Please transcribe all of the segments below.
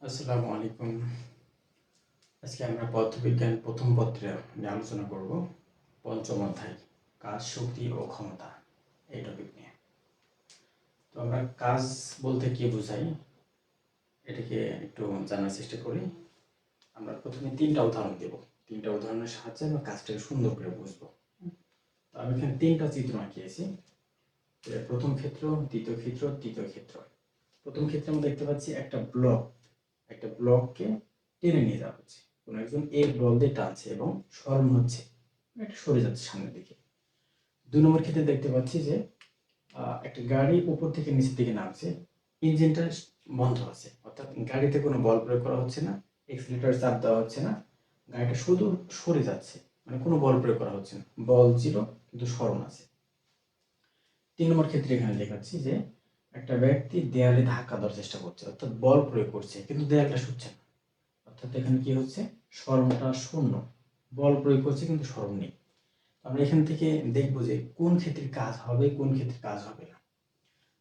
আসসালামু আলাইকুম। আজকে আমরা পদার্থবিজ্ঞান প্রথম পত্রে নিয়ে আলোচনা করব পঞ্চম অধ্যায় কাজ, শক্তি ও ক্ষমতা এই টপিক নিয়ে। তো আমরা কাজ বলতে কি বোঝাই এটাকে একটু জানার চেষ্টা করি। আমরা প্রথমে তিনটা উদাহরণ দেব। তিনটা উদাহরণের সাহায্যে আমরা কাজটাকে সুন্দর করে বুঝবো। তো আমি এখানে তিনটা চিত্র আঁকিয়েছি। প্রথম ক্ষেত্র, দ্বিতীয় ক্ষেত্র, তৃতীয় ক্ষেত্র। প্রথম ক্ষেত্রে আমরা দেখতে পাচ্ছি একটা ব্লককে টেনে নিয়ে যাওয়া হচ্ছে। কোনো একজন এর বল দিয়ে টানছে এবং সরণ হচ্ছে, একটা সরে যাচ্ছে সামনের দিকে। ২ নম্বর ক্ষেত্রে দেখতে পাচ্ছি যে একটা গাড়ি উপর থেকে নিচের দিকে নামছে, ইঞ্জিনটা বন্ধ আছে, অর্থাৎ গাড়িতে কোনো বল প্রয়োগ করা হচ্ছে না, এক্সিলারেটর চাপ দেওয়া হচ্ছে না, গাড়িটা শুধু সরে যাচ্ছে, মানে কোনো বল প্রয়োগ করা হচ্ছে না, বল জিরো কিন্তু সরণ আছে। ৩ নম্বর ক্ষেত্রে এখানে দেখাচ্ছি যে একটা ব্যক্তি দেয়ালে ধাক্কা দেওয়ার চেষ্টা করছে, অর্থাৎ বল প্রয়োগ করছে কিন্তু দেয়ালটা সরছে না, অর্থাৎ এখানে কি হচ্ছে, সরণটা শূন্য, বল প্রয়োগ করছে কিন্তু সরণ নেই। আমরা এখান থেকে দেখব যে কোন ক্ষেত্রে কাজ হবে, কোন ক্ষেত্রে কাজ হবে না।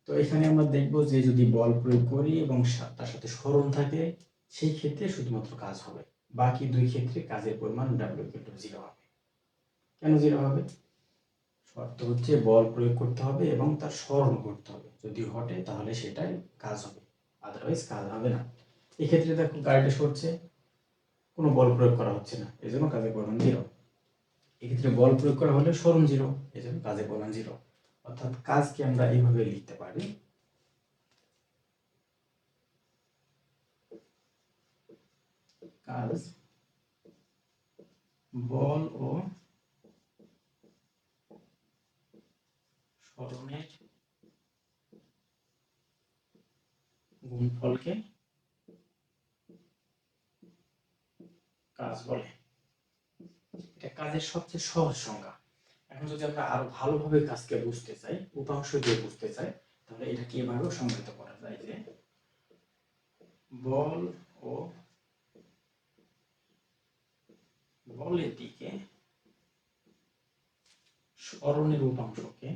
তো এখানে আমরা দেখব যে যদি বল প্রয়োগ করি এবং তার সাথে সরণ থাকে, সেই ক্ষেত্রে শুধুমাত্র কাজ হবে। বাকি দুই ক্ষেত্রে কাজের পরিমাণ W=0 হবে। কেন 0 হবে? শর্ত হচ্ছে বল প্রয়োগ করতে হবে এবং তার সরণ করতে হবে। যদি ঘটে তাহলে সেটাই কাজ হবে, আদারওয়াইজ কাজ হবে না। এক্ষেত্রে দেখো গাড়িটা সরছে, কোনো বল প্রয়োগ করা হচ্ছে না, এজন্য কাজের পরিমাণ 0। এক্ষেত্রে বল প্রয়োগ করা হলে সরণ 0, এজন্য কাজের পরিমাণ 0। অর্থাৎ কাজকে আমরা এইভাবে লিখতে পারি, কাজ বল ও সরণের গুণফলকে কাজ বলে। এটা কাজের সবচেয়ে সহজ সংজ্ঞা। এখন যদি আমরা আরো ভালোভাবে কাজকে বুঝতে চাই, উপাংশ দিয়ে বুঝতে চাই, তাহলে এটাকে এভাবেও সংজ্ঞায়িত করা যায় যে বল ও বলের দিকে সরণের উপাংশকে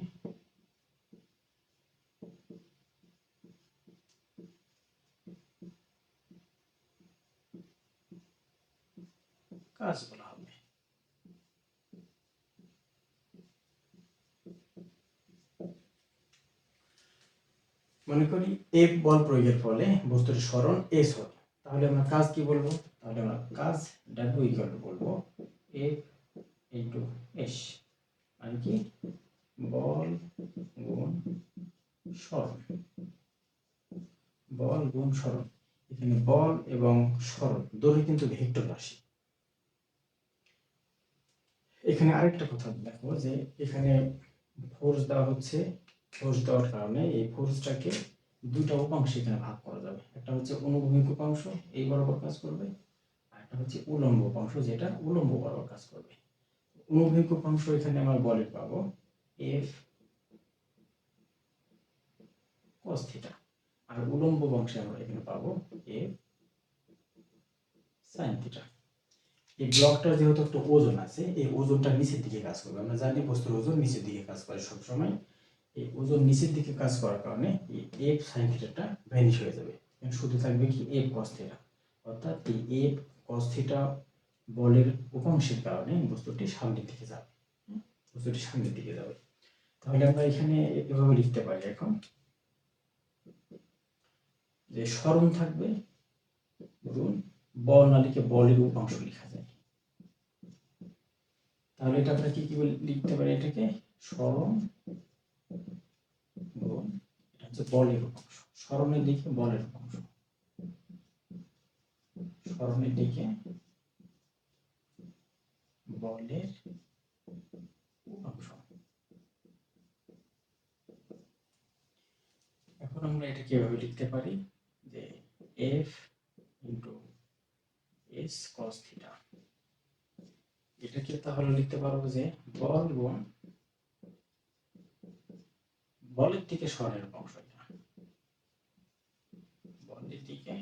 কাজ বলা হবে। মনে করি F বল প্রয়োগের ফলে বস্তুটির সরণ S হল, তাহলে আমরা কাজ কি বলবো? তাহলে আমরা কাজ W বলবো F ইন্টু S, মানে কি বল গুণ সরণ। বল গুণ সরণ, এখানে বল এবং সরণ দুটোই কিন্তু ভেক্টর রাশি। এখানে আরেকটা কথা দেখো যে এখানে ফোর্স দেওয়া হচ্ছে, ফোর্স দেওয়ার কারণে এই ফোর্সটাকে দুটো উপাংশে এখানে ভাগ করা যাবে। একটা হচ্ছে অনুভূমিক উপাংশ, এই বরাবর কাজ করবে, আর একটা হচ্ছে উলম্ব উপাংশ, যেটা উলম্ব বরাবর কাজ করবে। অনুভূমিক উপাংশ এখানে আমরা বলের পাবো F cos থিটা, আর উলম্ব উপাংশে আমরা এখানে পাবো F sin থিটা। এই ব্লকটার যেহেতু একটা ওজন আছে, এই ওজনটা নিচের দিকে কাজ করবে। আমরা জানি বস্তুর ওজন নিচের দিকে কাজ করে সবসময়। এই ওজন নিচের দিকে কাজ করার কারণে এই এফ সাইন থিটাটা ভ্যানিশ হয়ে যাবে, শুধু থাকবে কি এফ কস থিটা। অর্থাৎ এই এফ কস থিটা বলের উপাংশের কারণে বস্তুটি সামনের দিকে যাবে, বস্তুটি সামনের দিকে যাবে। তাহলে আমরা এখানে এভাবে লিখতে পারি এখন যে সরণ থাকবে গুণ বল, না লিখে বলের উপাংশ লেখা যায়। তাহলে এটা আমরা কি লিখতে পারি, এটাকে সরণ গুণ, এটা হচ্ছে বলের উপাংশ, সরণের দিকে বলের উপাংশ, সরণের দিকে বলের উপাংশ। এখন আমরা এটা কিভাবে লিখতে পারি যে F into S cos theta, এটাকে তাহলে লিখতে পারবো যে বল গুণ বলের দিকে সরণের উপাংশ, এটা বলের দিকে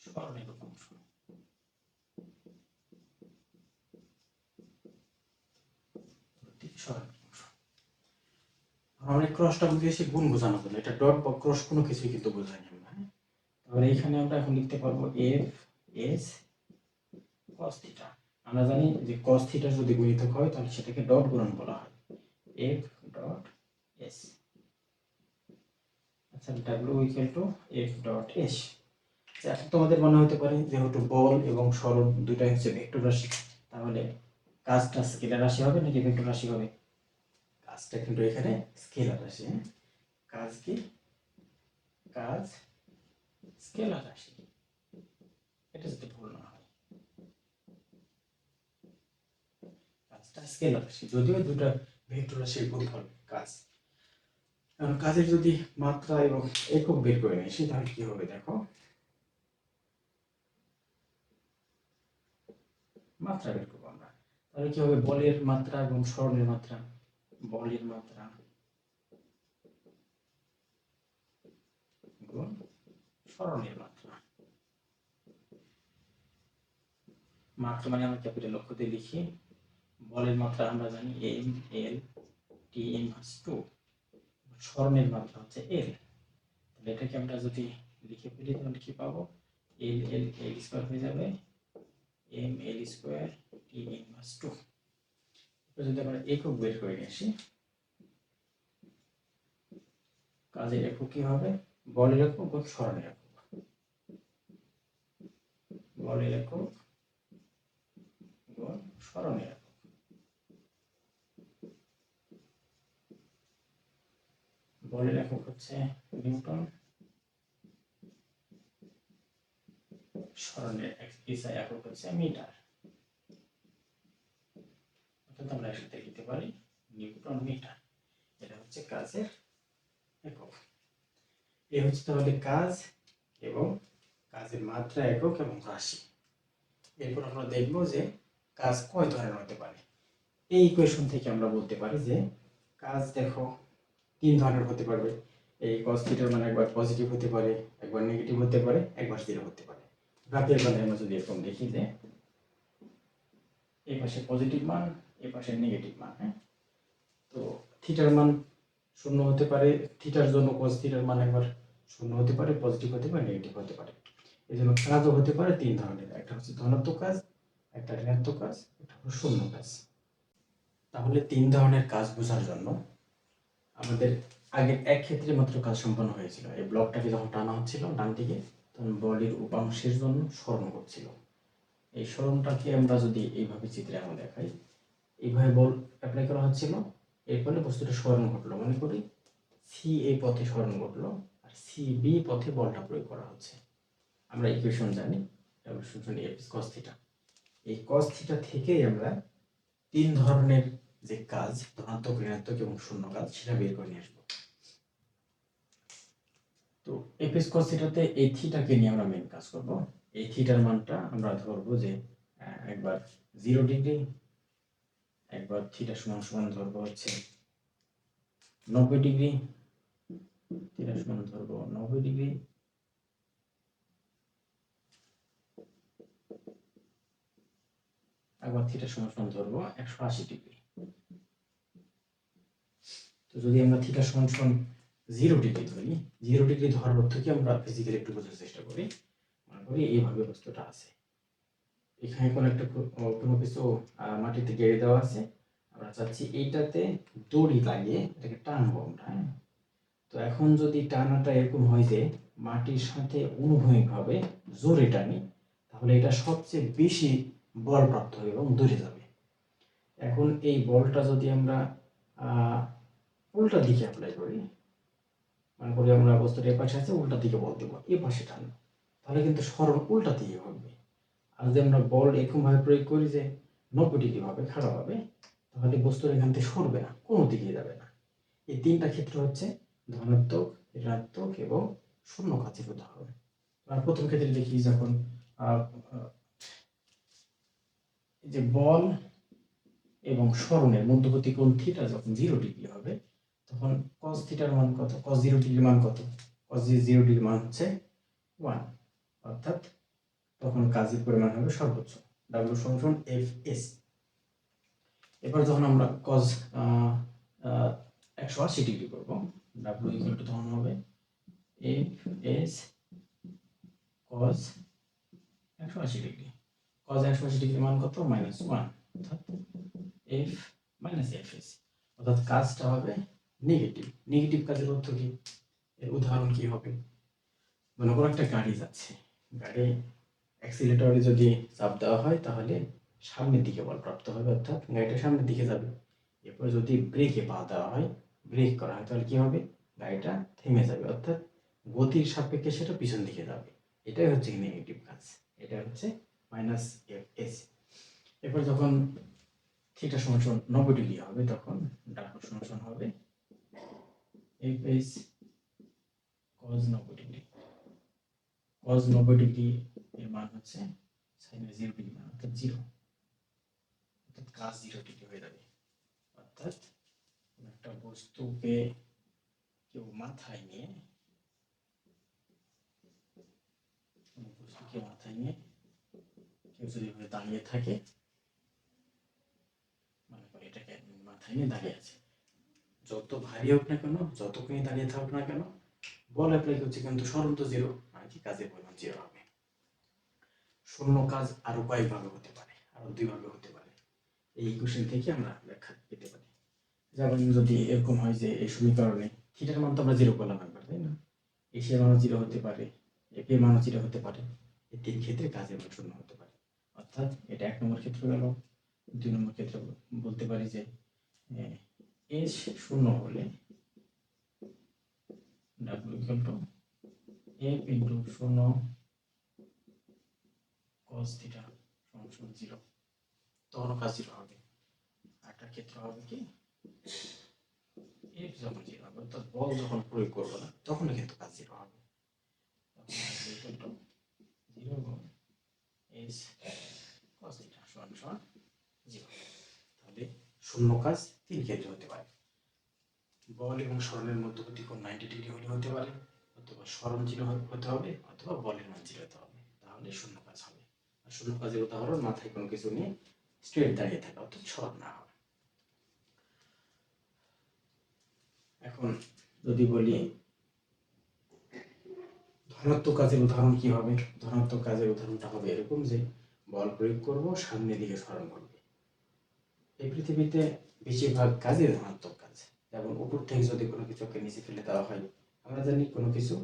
সরণের উপাংশ, সরণের উপাংশ। আমরা ক্রসটা বুঝিয়েছি গুণ বোঝানোর জন্য, এটা ডট বা ক্রস কোনো কিছুই কিন্তু বোঝায়নি আমরা। তাহলে এখানে আমরা এখন লিখতে পারবো এফ এস cos থিটা। আমরা জানি যে cos থিটা যদি গুণিতক হয় তাহলে সেটাকে ডট গুণন বলা হয়, এফ ডট এস। আচ্ছা, W equal to F dot S. এখন তোমাদের মনে হতে পারে যেহেতু বল এবং সরণ দুইটাই হচ্ছে ভেক্টর রাশি, তাহলে কাজটা স্কেলার রাশি হবে নাকি ভেক্টর রাশি হবে? কাজটা কিন্তু এখানে স্কেলার রাশি। কাজ কি? কাজ স্কেলার রাশি, এটা যদি ভুল না হয়। কাজটা স্কেলার রাশি, যদিও দুটো ভেক্টর রাশির গুণফল কাজ। কারণ কাজের যদি মাত্রা এবং একক বের করে নিই তাহলে কি হবে দেখো, মাত্রা বের করবো আমরা, তাহলে কি হবে বলের মাত্রা এবং সরণের মাত্রা, বলের মাত্রা গুণ সরণের মাত্রা। মাত্রা মানে আমরা ক্যাপিটাল অক্ষর দিয়ে লিখি, বলের মাত্রা আমরা জানি এম এল টি ইনভার্স 2, সরণের মাত্রা হচ্ছে এল। তাহলে এটাকে আমরা যদি লিখে ফেলি তাহলে কি পাবো, এল এল এল স্কয়ার হয়ে যাবে M L square T inverse 2। এবার যদি আমরা একক বের করে নিয়ে আসি, কাজের একক কি হবে, বলের একক বা সরণের একক, বলের একক গুণ সরণের একক। বলের একক হচ্ছে নিউটন, সরণের এসআই একক হচ্ছে মিটার। অর্থাৎ আমরা একসাথে লিখতে পারি নিউটন মিটার। এটা হচ্ছে কাজের একক। এই হচ্ছে তাহলে কাজ এবং কাজের মাত্রা একক এবং রাশি। এরপর আমরা দেখব যে কাজ কয় ধরনের হতে পারে। এই ইকুয়েশন থেকে আমরা বলতে পারি যে কাজ দেখো 3 ধরনের হতে পারবে। এই cos থিটার মানে একবার পজিটিভ হতে পারে, একবার নেগেটিভ হতে পারে, একবার জিরো হতে পারে। গ্রাফের বেলায় আমরা যদি এরকম দেখি যে এই পাশে পজিটিভ মান, এই পাশে নেগেটিভ মান, হ্যাঁ, তো থিটার মান 0 হতে পারে, থিটার জন্য cos থিটার মান একবার 0 হতে পারে, পজিটিভ হতে পারে, নেগেটিভ হতে পারে। এই জন্য কাজও হতে পারে 3 ধরনের, একটা হচ্ছে ধনাত্মক কাজ, একটা ঋণাত্মক কাজ, একটা হচ্ছে শূন্য কাজ। তাহলে 3 ধরনের কাজ বোঝার জন্য আমাদের আগের এক ক্ষেত্রে মাত্র কাজ সম্পন্ন হয়েছিল। এই ব্লকটাকে যখন টানা হচ্ছিল ডান দিকে, তখন বলের উপাংশের জন্য সরণ করছিল। এই সরণটাকে আমরা যদি এইভাবে চিত্রে আমরা দেখাই, এইভাবে বল অ্যাপ্লাই করা হচ্ছিল, এর ফলে বস্তুটা সরণ ঘটলো। মনে করি সি এই পথে সরণ ঘটলো আর সি বি পথে বলটা প্রয়োগ করা হচ্ছে। আমরা ইকুয়েশন জানি এফ cos থিটা। এই cos থিটা থেকেই আমরা 3 ধরনের যে কাজ, ধনাত্মক, ঋণাত্মক এবং শূন্য কাজ, সেটা বের করে নিয়ে আসবো। তো এফ cos থিটাতে এই থিটাকে নিয়ে আমরা মেন কাজ করব। এই থিটার মানটা আমরা ধরবো যে একবার 0 ডিগ্রি, একবার থিটা সমান সমান ধরবো হচ্ছে 90 ডিগ্রি, থিটা সমান ধরবো 90 ডিগ্রি, একবার থিটা সমান সমান ধরবো 180 ডিগ্রি। তো যদি আমরা থিটা সমান সমান 0 ডিগ্রি ধরি, 0 ডিগ্রি ধরার অর্থ কি আমরা ফিজিক্যালি একটু বোঝার চেষ্টা করি। মনে করি এইভাবে বস্তুটা আছে, এখানে কোনো কিছু মাটিতে গেড়ে দেওয়া আছে, আমরা চাচ্ছি এইটাতে দড়ি লাগিয়ে এটাকে টানবো আমরা, হ্যাঁ। তো এখন যদি টানাটা এরকম হয় যে মাটির সাথে অনুভূমিকভাবে জোরে টানি, তাহলে এটা সবচেয়ে বেশি বল প্রাপ্ত হবে এবং দূরে যাবে। এখন এই বলটা যদি আমরা উল্টা দিকে অ্যাপ্লাই করি, মনে করি আমরা বস্তুটা এ পাশে আছে, উল্টা দিকে বল দেবো, এ পাশে টানবো, তাহলে কিন্তু সরণ উল্টা দিকে ঘটবে। আর যদি আমরা বল এরকমভাবে প্রয়োগ করি যে 90 ডিগ্রি ভাবে খাড়া হবে, তাহলে বস্তুর এখান থেকে সরবে না, কোনো দিকে যাবে না। এই 3টা ক্ষেত্র হচ্ছে ধনাত্মক, ঋণাত্মক এবং শূন্য কাজের উদাহরণ। আর প্রথম ক্ষেত্রে দেখি যখন যে বল এবং সরণের মধ্যবর্তী কোণ থিটা যখন 0 ডিগ্রি হবে, তখন cos থিটার মান কত, cos 0 ডিগ্রি মান কত, cos 0 ডিগ্রি মান হচ্ছে 1, অর্থাৎ তখন কাজের পরিমাণ হবে সর্বোচ্চ, W সমান Fs। এবার যখন আমরা cos 180 ডিগ্রি করব, W ইকুয়াল টু তখন হবে Fs cos 180 degree. Cos 180 degree মান কত? -1, অর্থাৎ এফ মাইনাস এফ এস, অর্থাৎ কাজটা হবে নেগেটিভ। নেগেটিভ কাজের অর্থ কি? এর উদাহরণ কি হবে? মনে করো একটা গাড়ি যাচ্ছে, গাড়ি অ্যাক্সিলারেটরে যদি চাপ দেওয়া হয় তাহলে সামনের দিকে বল প্রাপ্ত হবে, অর্থাৎ গাড়িটা সামনের দিকে যাবে। এরপর যদি ব্রেকে পা দেওয়া হয়, ব্রেক করা হয়, তাহলে কি হবে? গাড়িটা থেমে যাবে, অর্থাৎ গতির সাপেক্ষে সেটা পিছন দিকে যাবে। এটাই হচ্ছে নেগেটিভ কাজ, এটা হচ্ছে মাইনাস এফ এস। এরপর যখন থিটা সমান 90 ডিগ্রি হবে, তখন ডান সমান হবে F S cos 90 degree. Cos 90 degree এর মান হচ্ছে সাইনের 0 ডিগ্রি মান, অর্থাৎ 0, অর্থাৎ কাজ 0 ডিগ্রি হয়ে যাবে। অর্থাৎ একটা বস্তুকে কেউ মাথায় নিয়ে কেউ যদি দাঁড়িয়ে থাকে, মনে করি এটাকে মাথায় নিয়ে দাঁড়িয়ে আছে, যত ভারী হোক না কেন, যতক্ষণই দাঁড়িয়ে থাকুক না কেন, বল অ্যাপ্লাই করছে কিন্তু সরণ তো 0, মানে কি কাজের পরিমাণ 0 হবে। শূন্য কাজ আরো কয়েকভাবে হতে পারে, আরো 2 ভাবে হতে পারে। এই ইকুয়েশন থেকে আমরা ব্যাখ্যা পেতে পারি। যেমন যদি এরকম হয় যে এই সমীকরণে থিটার মান তো আমরা 0 করলাম একবার, তাই না? এস এর মানও 0 হতে পারে, এফ এর মানও 0 হতে পারে। এই 3 ক্ষেত্রে কাজের মান 0 হতে পারে। অর্থাৎ এটা 1 নম্বর ক্ষেত্র গেল। 2 নম্বর ক্ষেত্রে বলতে পারি যে এস 0 হলে W equal to F into 0 cos theta সমান 0, তখন কাজ 0 হবে। একটা ক্ষেত্র হবে কি, এফ যখন 0 হবে, অর্থাৎ বল যখন প্রয়োগ করবো না, তখন কিন্তু কাজ 0 হবে। তখন 0 গুণ এস cos থিটা সমান 0। তাহলে শূন্য কাজ 3 ক্ষেত্রে হতে পারে। বল এবং সরণের মধ্যবর্তী কোণ 90 ডিগ্রি হলে হতে পারে, অথবা সরণ 0 হতে হবে, অথবা বলের মান 0 হতে হবে, তাহলে শূন্য কাজ হবে। আর শূন্য কাজের উদাহরণ মাথায় কোনো কিছু নিয়ে স্ট্রেট দাঁড়িয়ে থাকা, অর্থাৎ সরণ না হয়। এখন যদি বলি ধনাত্মক কাজের উদাহরণ কি হবে? ধনাত্মক কাজের উদাহরণটা হবে এরকম যে বল প্রয়োগ করব, সামনের দিকে সরণ করবে। এই পৃথিবীতে বেশিরভাগ কাজই ধনাত্মক কাজ। যেমন উপর থেকে যদি কোনো কিছুকে নিচে ফেলে দেওয়া হয়, আমরা জানি কোনো কিছু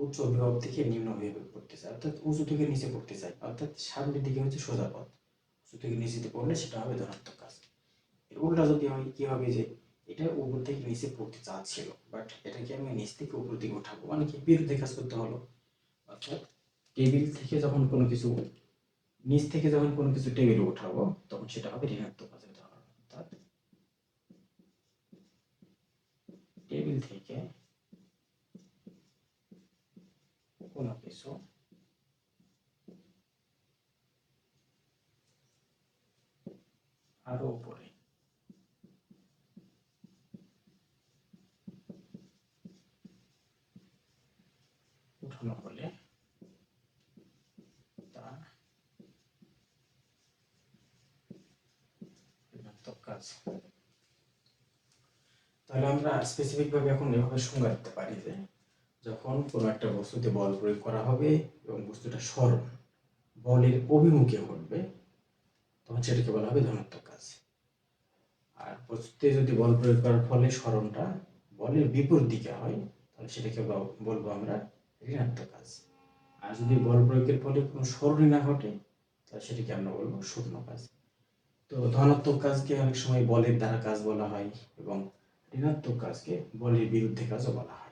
উচ্চ বিভব থেকে নিম্ন বিভবে পড়তে চায়, অর্থাৎ উঁচু থেকে নিচে পড়তে চায়, অর্থাৎ সামনের দিকে হচ্ছে সোজা পথ, উঁচু থেকে নিচেতে পড়লে সেটা হবে ধনাত্মক কাজ। এর উল্টা যদি হয়, কি হবে যে এটা উপর থেকে নিচে পড়তে চাচ্ছিল, বাট এটাকে আমি নিচ থেকে উপর দিকে উঠাবো, মানে কি বিরুদ্ধে কাজ করতে হলো। অর্থাৎ টেবিল থেকে যখন কোনো কিছু নিচ থেকে যখন কোনো কিছু টেবিলে উঠাবো, তখন সেটা হবে ঋণাত্মক কাজের উদাহরণ। অর্থাৎ টেবিল থেকে কোনো কিছু আরো উপরে উঠানো হলে তা ঋণাত্মক কাজ। তাহলে আমরা স্পেসিফিক ভাবে এখন এভাবে সংজ্ঞা দিতে পারি যে যখন কোনো একটা বস্তুতে বল প্রয়োগ করা হবে এবং বস্তুটা সরণ বলের অভিমুখে ঘটবে, তখন সেটাকে বলা হবে ধনাত্মক কাজ। আর বস্তুতে যদি বল প্রয়োগ করার ফলে সরণটা বলের বিপরীত দিকে হয়, তাহলে সেটাকে বলবো আমরা ঋণাত্মক কাজ। আর যদি বল প্রয়োগের ফলে কোনো সরণই না ঘটে, তাহলে সেটাকে আমরা বলবো শূন্য কাজ। তো ধনাত্মক কাজকে অনেক সময় বলের দ্বারা কাজ বলা হয় এবং ঋণাত্মক কাজকে বলের বিরুদ্ধে কাজও বলা হয়।